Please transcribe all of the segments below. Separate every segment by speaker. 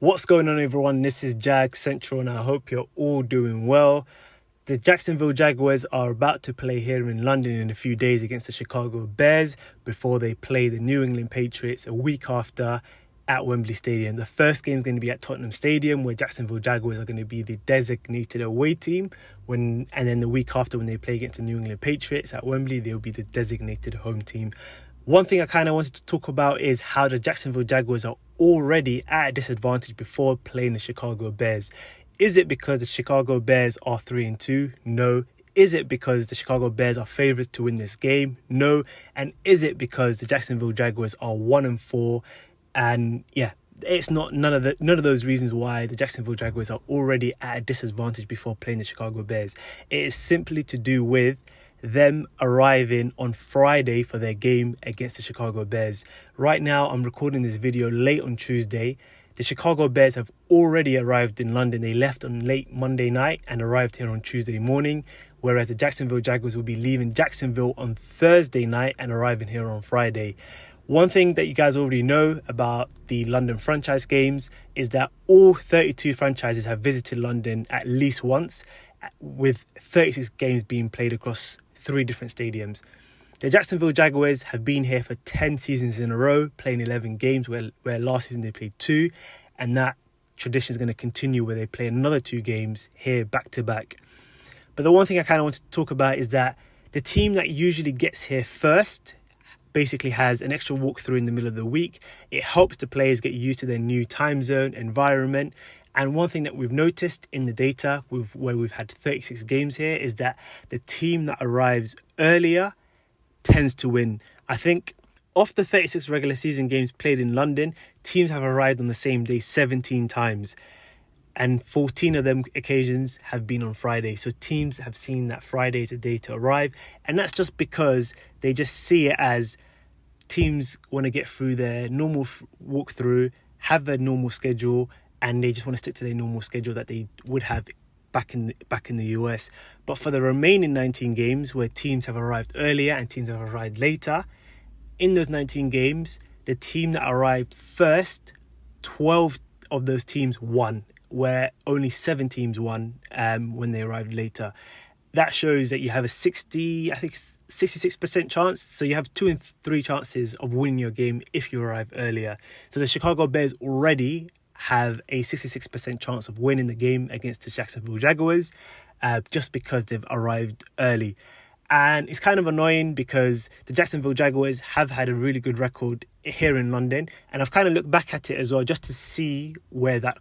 Speaker 1: What's going on, everyone? This is Jags Central and I hope you're all doing well. The Jacksonville Jaguars are about to play here in London in a few days against the Chicago Bears before they play the New England Patriots a week after at Wembley Stadium. The first game is going to be at Tottenham Stadium, where Jacksonville Jaguars are going to be the designated away team. And then the week after, when they play against the New England Patriots at Wembley, they'll be the designated home team. One thing I kind of wanted to talk about is how the Jacksonville Jaguars are already at a disadvantage before playing the Chicago Bears. Is it because the Chicago Bears are 3-2? No. Is it because the Chicago Bears are favourites to win this game? No. And is it because the Jacksonville Jaguars are 1-4? And yeah, it's not none of those reasons why the Jacksonville Jaguars are already at a disadvantage before playing the Chicago Bears. It is simply to do with them arriving on Friday for their game against the Chicago Bears. Right now, I'm recording this video late on Tuesday. The Chicago Bears have already arrived in London. They left on late Monday night and arrived here on Tuesday morning, whereas the Jacksonville Jaguars will be leaving Jacksonville on Thursday night and arriving here on Friday. One thing that you guys already know about the London franchise games is that all 32 franchises have visited London at least once, with 36 games being played across 3 different stadiums. The Jacksonville Jaguars have been here for 10 seasons in a row, playing 11 games, where last season they played 2, and that tradition is going to continue where they play another 2 games here back to back. But the one thing I kind of want to talk about is that the team that usually gets here first basically has an extra walkthrough in the middle of the week. It helps the players get used to their new time zone environment. And one thing that we've noticed in the data, where we've had 36 games here, is that the team that arrives earlier tends to win. I think of the 36 regular season games played in London, teams have arrived on the same day 17 times. And 14 of them occasions have been on Friday. So teams have seen that Friday is a day to arrive. And that's just because they just see it as teams want to get through their normal walkthrough, have their normal schedule, and they just want to stick to their normal schedule that they would have back in the US. But for the remaining 19 games, where teams have arrived earlier and teams have arrived later, in those 19 games, the team that arrived first, 12 of those teams won, where only 7 teams won when they arrived later. That shows that you have a 66% chance. So you have 2 and 3 chances of winning your game if you arrive earlier. So the Chicago Bears already have a 66% chance of winning the game against the Jacksonville Jaguars just because they've arrived early. And it's kind of annoying because the Jacksonville Jaguars have had a really good record here in London. And I've kind of looked back at it as well just to see where that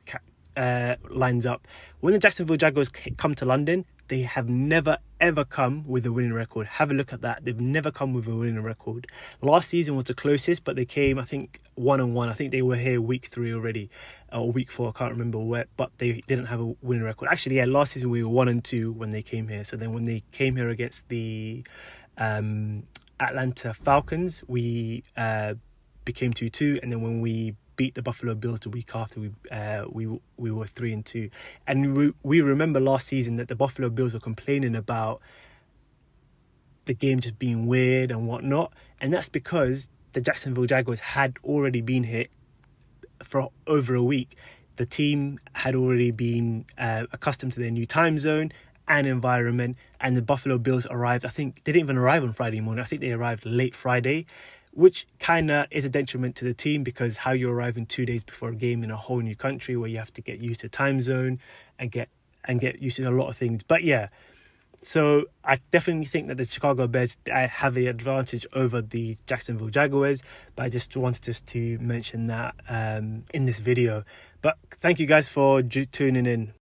Speaker 1: lines up. When the Jacksonville Jaguars come to London, they have never ever come with a winning record. Have a look at that. They've never come with a winning record. Last season was the closest, but they came, I think, 1-1. I think they were here week 3 already, or week 4. I can't remember where, but they didn't have a winning record. Actually, yeah, last season we were 1-2 when they came here. So then when they came here against the Atlanta Falcons, we became 2-2, and then when we beat the Buffalo Bills the week after, we were 3-2. And we remember last season that the Buffalo Bills were complaining about the game just being weird and whatnot, and that's because the Jacksonville Jaguars had already been here for over a week. The team had already been accustomed to their new time zone and environment, and the Buffalo Bills arrived, I think they didn't even arrive on Friday morning. I think they arrived late Friday, which kind of is a detriment to the team, because how you arrive in 2 days before a game in a whole new country where you have to get used to time zone and get used to a lot of things. But yeah, so I definitely think that the Chicago Bears have the advantage over the Jacksonville Jaguars, but I just wanted to mention that in this video. But thank you guys for tuning in.